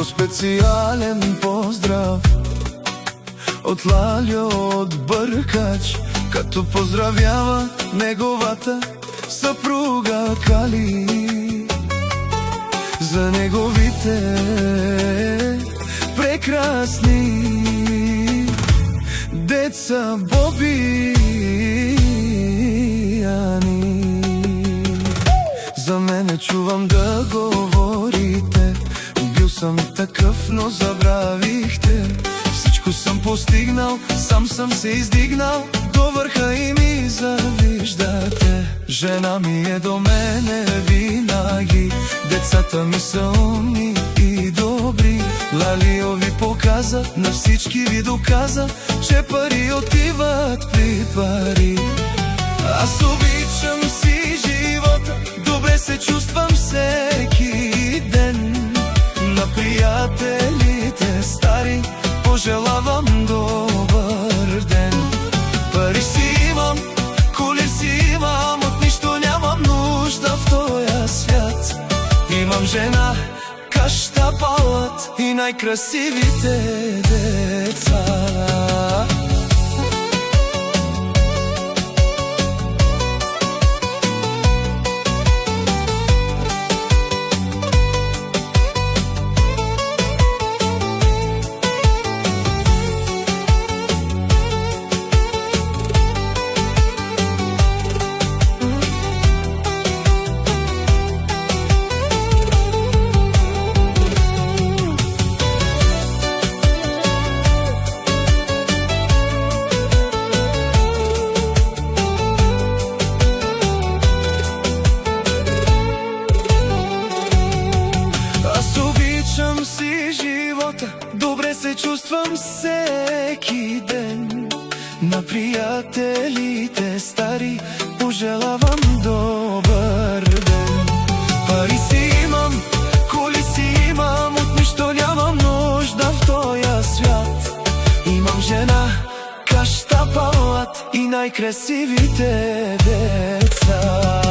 Много специален поздрав от Лалю от Бъркач, като поздравява неговата съпруга Кали за неговите прекрасни деца Боби и Ани. За мене чувам да говорите, бил съм такъв, но забравихте. Всичко съм постигнал, сам съм се издигнал до върха и ми завиждате. Жена ми е до мене винаги, децата ми са умни и добри. Лалио ви показа, на всички ви доказа, че пари отиват при пари. Аз обичам си живота, добре се чувствам всеки ден. На приятелите стари пожелавам добър ден. Пари си имам, коли си имам, от нищо нямам нужда в този свят. Имам жена, къща, палат и най-красивите деца. Добре се чувствам всеки ден. На приятелите стари пожелавам добър ден. Пари си имам, коли си имам, от нищо нямам нужда в този свят. Имам жена, къща, палат и най-красивите деца.